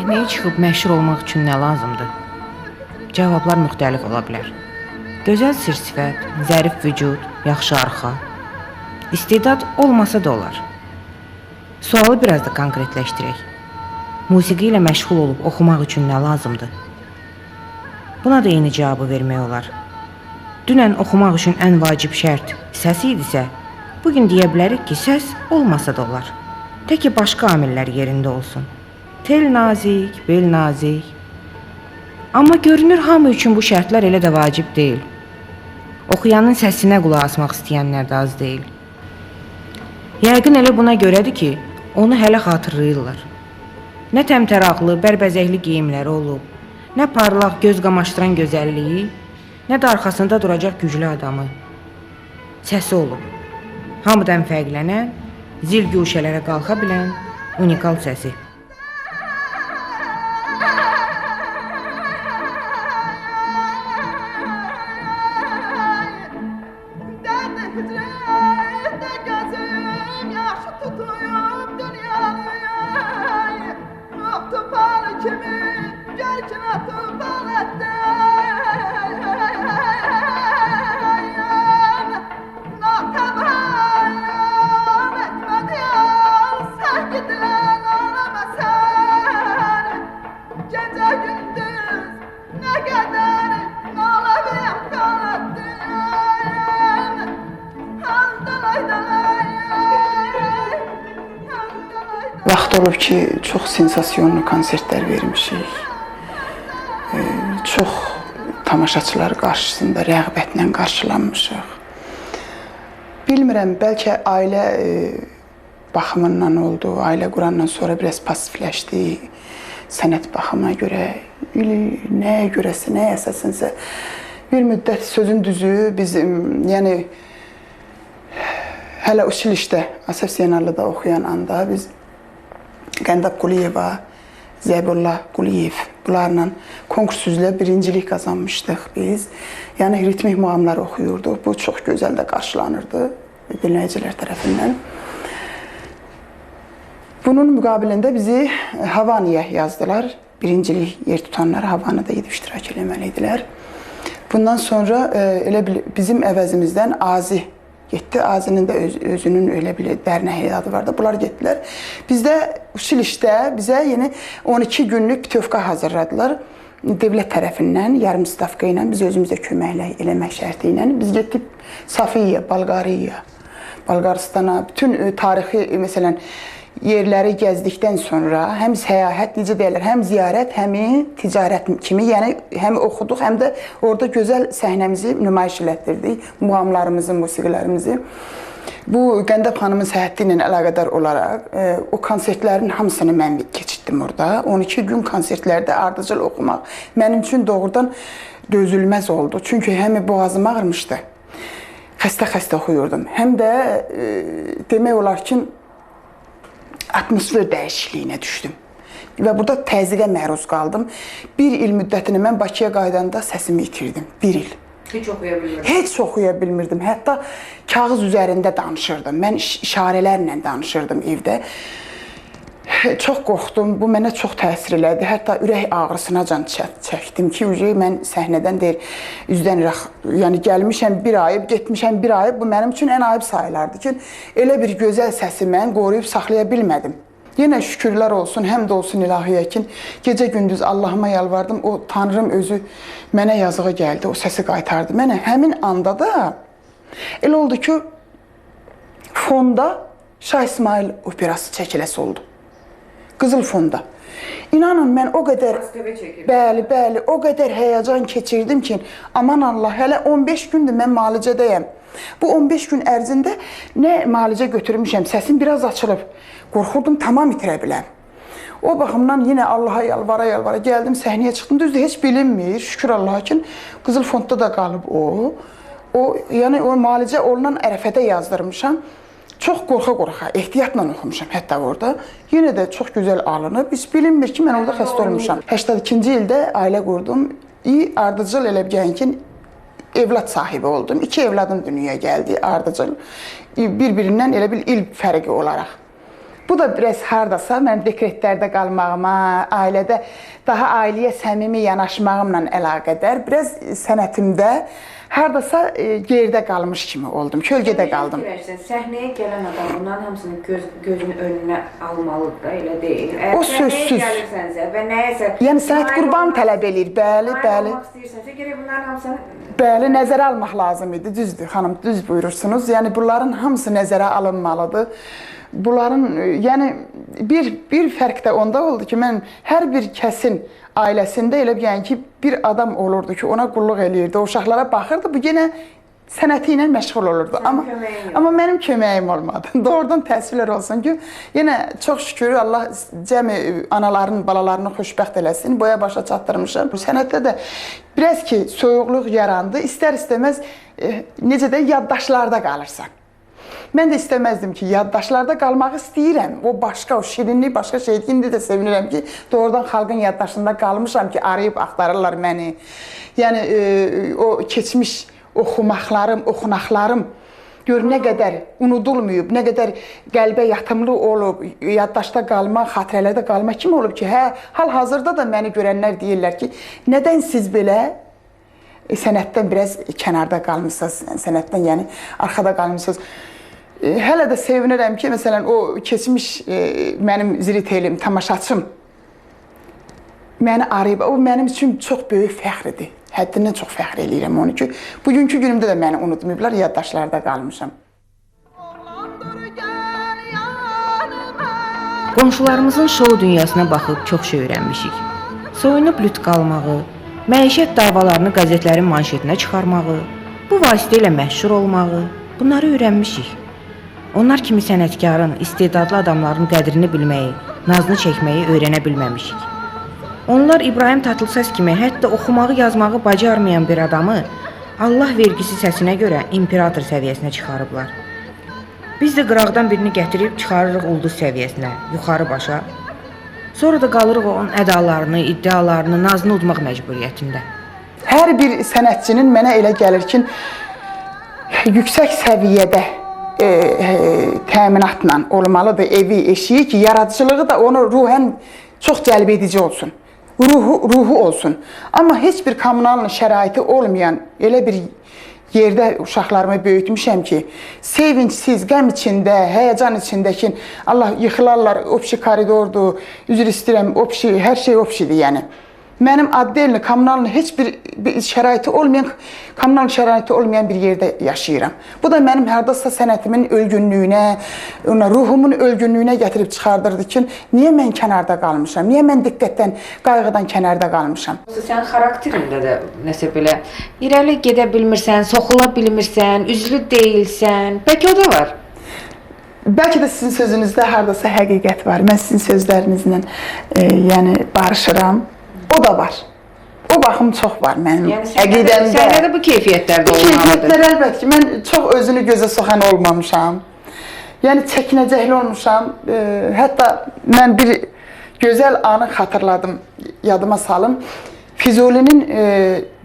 Səhnəyə çıxıb məşhur olmaq üçün nə lazımdır? Cavablar müxtəlif ola bilər. Gözəl sir-sifət, zərif vücud, yaxşı arxa. İstedad olmasa da olar. Sualı biraz da konkretləşdirək. Musiqi ilə məşğul olub oxumaq üçün nə lazımdır? Buna da eyni cavabı vermək olar. Dünən oxumaq üçün ən vacib şərt səs idisə, bugün deyə bilərik ki, səs olmasa da olar. Tək ki, başqa amillər yerində olsun. Tel nazik, bel nazik. Amma görünür hamı üçün bu şərtlər elə də vacib deyil. Oxuyanın səsinə qulaq asmaq istəyənlər də az deyil. Yəqin elə buna görədir ki, onu hələ xatırlayırlar. Nə təmtəraqlı, bərbəzəkli geyimləri olub, nə parlaq, göz qamaşdıran gözəlliyi, nə də arxasında duracaq güclü adamı. Səsi olub. Hamıdan fərqlənən, zil guşələrə qalxa bilən unikal səsi. Vaxt olub ki, çox sensasyonlu konsertlər vermişik. Çox tamaşaçılar qarşısında rəğbətlə qarşılanmışıq. Bilmirəm, bəlkə ailə baxımından oldu, ailə qurandan sonra biraz pasifləşdi. Sənət baxımına görə, nəyə görəsə, nəyə əsasınsa. Bir müddət sözün düzü bizim, yəni hələ Uçilişdə, Asaf Zeynallıda oxuyan anda biz Qəndab Quliyeva, Zəbullah Quliyev bunlarla konkurs üzrə birincilik qazanmışdıq biz. Yəni ritmik muğamlar oxuyurduq. Bu çox gözəl də qarşılanırdı dinləyicilər tərəfindən. Bunun müqabilində bizi Havaniyyə yazdılar. Birincilik yer tutanlar Havaniyada gedib iştirak eləməliydilər. Bundan sonra elə bizim əvəzimizdən Azi getdi. Azinin də özünün elə bir dərnəyi adı var da. Bunlar getdilər. Bizdə Uçilişdə bizə yeni 12 günlük bütöfqa hazırladılar. Dövlət tərəfindən yarım stavka ilə biz özümüzə köməklə eləmək şərti ilə. Biz getdik Safiyyə, Bolqariya, Bolqaristana, bütün tarixi məsələn yerləri gəzdikdən sonra həm səyahət, necə deyirlər, həm ziyarət, həm ticarət kimi, yəni həm oxuduq, həm də orada gözəl səhnəmizi nümayiş elətdirdik, muğamlarımızı, musiqilərimizi. Bu Qəndab xanımın səhhəti ilə əlaqədar olaraq o konsertlərin hamısını mən keçirdim orada. 12 gün konsertlərdə ardıcıl oxumaq mənim üçün doğrudan dözülməz oldu. Çünki həm boğazım ağrımışdı, xəstə oxuyurdum, həm də demək olar ki, atmosfer dəyişikliyinə düşdüm və burada təzyiqə məruz qaldım. Bir il müddətini mən Bakıya qaydanda səsimi itirdim. Bir il. Heç oxuya bilmirdim. Heç oxuya bilmirdim. Hətta kağız üzərində danışırdım. Mən işarələrlə danışırdım evdə. Çox qorxdum. Bu mənə çox təsir elədi. Hətta ürək ağrısına can çəkdim ki, mən səhnədən deyil, üzdən iraq, yəni gəlmişəm bir ayıb, getmişəm bir ayıb. Bu mənim üçün ən ayıb sayılardı ki, elə bir gözəl səsi mən qoruyub saxlaya bilmədim. Yenə şükürlər olsun, həmd olsun ilahiyyə ki, gecə-gündüz Allahıma yalvardım. O Tanrım özü mənə yazığı gəldi, o səsi qaytardı mənə. Həmin anda da elə oldu ki, fonda Şah İsmail operası çəkiləsi oldu. Qızıl fonda. İnanın, mən o qədər, bəli, o qədər həyəcan keçirdim ki, aman Allah, hələ 15 gündür mən müalicədəyəm. Bu 15 gün ərzində nə müalicə götürmüşəm, səsim biraz açılıb. Qorxurdum, tamam itirə biləm. O baxımdan yenə Allaha yalvara gəldim, səhnəyə çıxdım. Düzdür, heç bilinmir, şükür Allaha ki, Qızıl fondda da qalıb o. Yəni o müalicə olunan ərəfədə yazdırmışam. Çox qorxa-qorxa, ehtiyatla oxumuşam hətta orada. Yenə də çox gözəl alınıb. Heç bilinmir ki, mən orada xəstə olmuşam. 82-ci ildə ailə qurdum. Ardıcıl elə bilən ki, evlad sahibi oldum. 2 evladım dünyaya gəldi, ardıcıl. Bir-birindən elə bir il fərqi olaraq. Bu da biraz hardasa mən dekretlərdə qalmağıma, ailədə daha ailəyə səmimi yanaşmağımla əlaqədar biraz sənətimdə hardasa geridə qalmış kimi oldum, kölgədə qaldım. Səhnəyə gələn adam bunların hamısını gözünün önünə almalıdır da, elə deyil. O sözsüz. Gəlirsənsə və nəyəsə... Yəni sənət qurban tələb eləyir, bəli, bəli. Olmaq istəyirsənsə, gərək bunların hamısını... Bəli, nəzərə almaq lazım idi, düzdür, xanım, düz buyurursunuz. Yəni bunların hamısı nəzərə alınmalıdır. Bunların, yəni bir fərq də onda oldu ki, mən hər bir kəsin ailəsində elə yəni ki, bir adam olurdu ki, ona qulluq eləyirdi, o uşaqlara baxırdı, bu yenə sənəti ilə məşğul olurdu. Amma mənim köməyim olmadı. Doğrudan təəssüflər olsun ki, yenə çox şükür Allah cəmi anaların, balalarını xoşbəxt eləsin, boya başa çatdırmışam. Bu sənətdə də biraz ki, soyuqluq yarandı, istər-istəməz necə də yaddaşlarda qalırsan. Mən də istəməzdim ki, yaddaşlarda qalmaq istəyirəm. O başqa, o şirinlik başqa şeydir. İndi də sevinirəm ki, doğrudan xalqın yaddaşında qalmışam ki, arayıb axtarırlar məni. Yəni, o keçmiş oxumaqlarım, oxunaqlarım gör nə qədər unudulmayıb, nə qədər qəlbə yatımlı olub, yaddaşda qalma, xatirələrdə qalma kimi olub ki, hal-hazırda da məni görənlər deyirlər ki, nədən siz belə sənətdən biraz kənarda qalmışsınız, sənətdən yəni arxada qalmışsınız. Hələ də sevinirəm ki, məsələn, o keçmiş mənim ziritelim, tamaşaçım məni arayıb, o mənim üçün çox böyük fəxridir. Həddindən çox fəxr eləyirəm onu ki, bugünkü günümdə də məni unutmayıblar, yaddaşlarda qalmışam. Qonşularımızın şou dünyasına baxıb çox şey öyrənmişik. Soyunub lüt qalmağı, məişət davalarını qəzetlərin manşetinə çıxarmağı, bu vasitə ilə məşhur olmağı, bunları öyrənmişik. Onlar kimi sənətkarın, istedadlı adamların qədrini bilməyi, nazını çəkməyi öyrənə bilməmişik. Onlar İbrahim Tatlıses kimi hətta oxumağı, yazmağı bacarmayan bir adamı Allah vergisi səsinə görə imperator səviyyəsinə çıxarıblar. Biz də qıraqdan birini gətirib çıxarırıq ulduz səviyyəsinə, yuxarı başa. Sonra da qalırıq onun ədalarını, iddialarını, nazını udmaq məcburiyyətində. Hər bir sənətçinin mənə elə gəlir ki, yüksək səviyyədə təminatla olmalıdır evi, eşiyi ki, yaradıcılığı da onu ruhən çox cəlb edici olsun. Ruhu olsun. Amma heç bir kommunal şəraiti olmayan elə bir yerdə uşaqlarımı böyütmüşəm ki, sevinçsiz, qəm içində, həyəcan içindəki, Allah yıxılarlar, opşi koridordur, üzr istəyirəm, opşi, hər şey opşidir yəni. Mənim addelini, kommunalını heç bir şəraiti olmayan bir yerdə yaşayıram. Bu da mənim hardasa sənətimin ölgünlüyünə, ruhumun ölgünlüyünə gətirib çıxardırdı ki, niyə mən kənarda qalmışam, niyə mən diqqətdən, qayğıdan kənarda qalmışam? Sən xarakterində də nəsə belə irəli gedə bilmirsən, soxula bilmirsən, üzlü deyilsən, bəlkə o da var. Bəlkə də sizin sözünüzdə hardasa həqiqət var. Mən sizin sözlərinizlə yəni barışıram. O da var. O baxım çox var mənim əqidəmdə. Səndə də bu keyfiyyətlərdə olmalıdır. Keyfiyyətlər əlbəttə ki, mən çox özünü gözə soxan olmamışam. Yəni çəkinəcəkli olmuşam. Hətta mən bir gözəl anı xatırladım, yadıma salım. Füzulinin,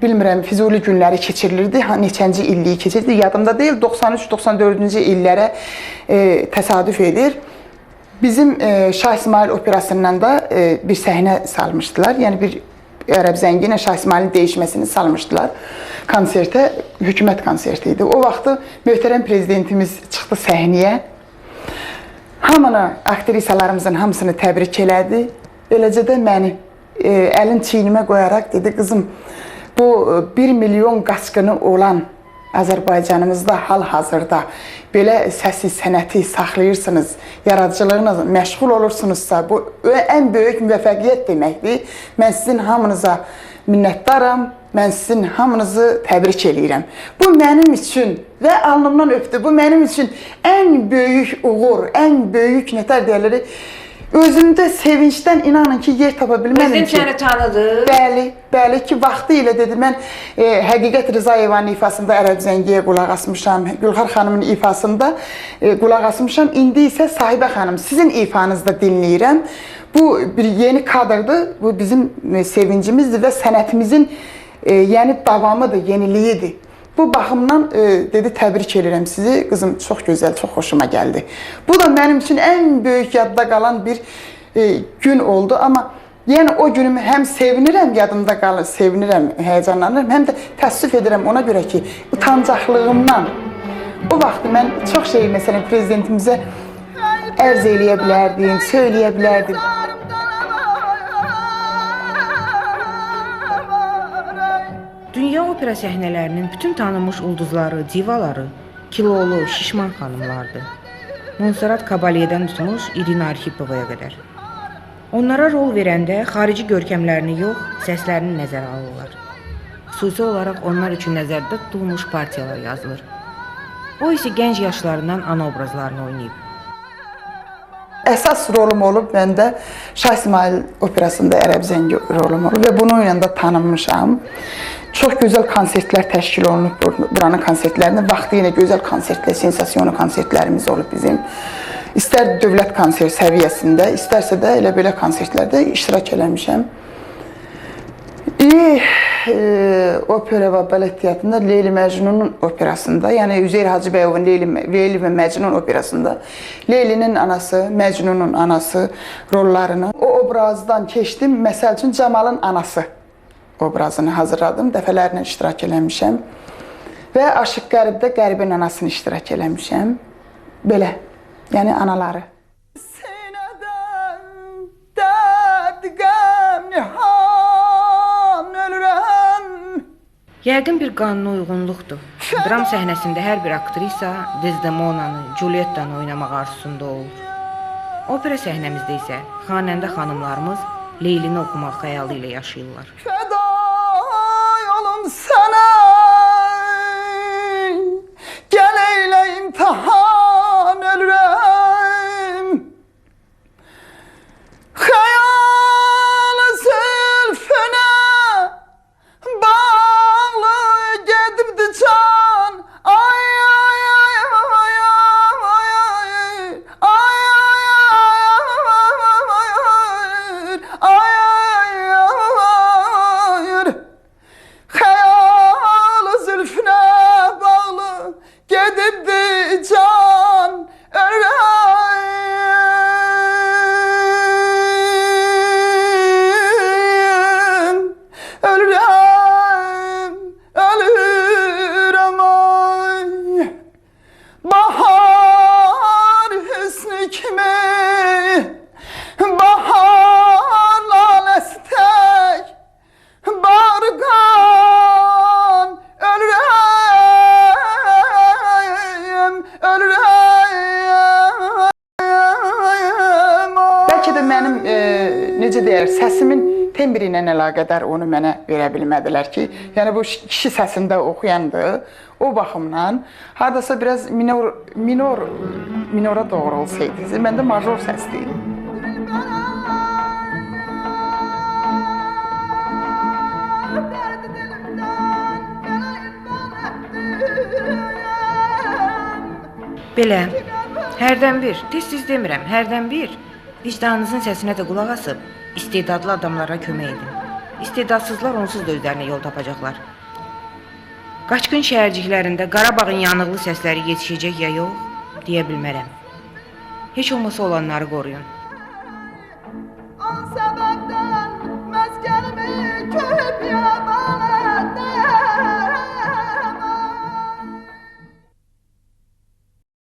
bilmirəm, Füzuli günləri keçirilirdi, neçənci illiyi keçirildi, yadımda deyil, 93-94-cü illərə təsadüf edir. Bizim Şah İsmail operasından da bir səhnə salmışdılar, yəni bir Ərəb zəngi ilə Şah İsmailin değişməsini salmışdılar konsertə, hökumət konserti idi. O vaxtı möhtərəm prezidentimiz çıxdı səhnəyə, hamını, aktrisalarımızın hamısını təbrik elədi, eləcə də məni əlin çiynimə qoyaraq dedi, qızım, bu 1 milyon qaçqını olan Azərbaycanımızda hal-hazırda belə səsi, sənəti saxlayırsınız, yaradıcılığınızla məşğul olursunuzsa, bu ən böyük müvəffəqiyyət deməkdir. Mən sizin hamınıza minnətdaram, mən sizin hamınızı təbrik eləyirəm. Bu mənim üçün və alnımdan öpdü, bu mənim üçün ən böyük uğur, ən böyük nətər deyirləri, özümdə sevincdən inanın ki, yer tapa bilmədim ki. Prezident səni tanıdı. Bəli ki, vaxtı ilə dedi, mən Həqiqət Rızayevanın ifasında Ərəb Zəngiyə qulaq asmışam, Gülxar xanımın ifasında qulaq asmışam, indi isə Sahibə xanım, sizin ifanızda dinləyirəm. Bu bir yeni kadrdır, bu bizim sevincimizdir və sənətimizin yəni davamıdır, yeniliyidir. Bu baxımdan dedi təbrik edirəm sizi. Qızım çox gözəl, çox xoşuma gəldi. Bu da mənim üçün ən böyük yadda qalan bir gün oldu. Amma yəni o günümü həm sevinirəm, yadımda qalır, sevinirəm, həyəcanlanıram, həm də təəssüf edirəm ona görə ki, utancaqlığımdan o vaxt mən çox şey məsələn prezidentimizə ərz eləyə bilərdim, söyləyə bilərdim. Dünya opera səhnələrinin bütün tanınmış ulduzları, divaları kilolu, şişman xanımlardı. Monserrat Caballé'dən tutmuş Irina Arxipovaya qədər. Onlara rol verəndə xarici görkəmlərini yox, səslərini nəzərə alırlar. Xüsusi olaraq onlar üçün nəzərdə tutulmuş partiyalar yazılır. O isə gənc yaşlarından ana obrazlarını oynayıb. Əsas rolum olub məndə Şah İsmail operasında Ərəb Zəngi rolum olub və bunu ilə də tanınmışam. Çox gözəl konsertlər təşkil olunub buranın konsertlərində. Vaxtı yenə gözəl konsertlər, sensasiyonu konsertlərimiz olub bizim. İstər dövlət konsert səviyyəsində, istərsə də elə belə konsertlərdə iştirak eləmişəm. Opera və balet teatrında Leyli Məcnunun operasında, yəni Üzeyir Hacıbəyovun Leyli və Məcnun operasında Leylinin anası, Məcnunun anası rollarını o obrazdan keçdim. Məsəl üçün Camalın anası obrazını hazırladım, dəfələrlə iştirak eləmişəm və Aşıq Qəribdə Qəribin anasını iştirak eləmişəm. Belə, yəni anaları. Yəqin bir qanuna uyğunluqdur. Dram səhnəsində hər bir aktrisa Desdemona'nı, Juliettanı oynamaq arzusunda olur. Opera səhnəmizdə isə xanəndə xanımlarımız Leylini oxumaq xəyalı ilə yaşayırlar. Fəda yolum sənə, gəl eylə imtihan ölürəm. Xəyal zülfünə bağlı gedibdi can. Ay ay ay ay ay ay ay. Xəyal zülfünə bağlı gedibdi can ölürəm, ölürəm, ölürəm ay. Bahar hüsnü kimi, bahar laləsi tək, barqan ölürəm, ölürəm. Bəlkə də mənim necə deyər, səsimin tembri ilə əlaqədar onu mənə verə bilmədilər ki, yəni bu kişi səsində oxuyandı. O baxımdan hardasa biraz minora doğru olsaydı, məndə major səsdir. Belə, hərdən bir, tez-tez demirəm, hərdən bir vicdanınızın səsinə də qulaq asıb istedadlı adamlara kömək edin. İstedadsızlar onsuz da özlərinə yol tapacaqlar. Qaçqın şəhərciklərində Qarabağın yanıqlı səsləri yetişəcək ya yox, deyə bilmərəm. Heç olmasa olanları qoruyun.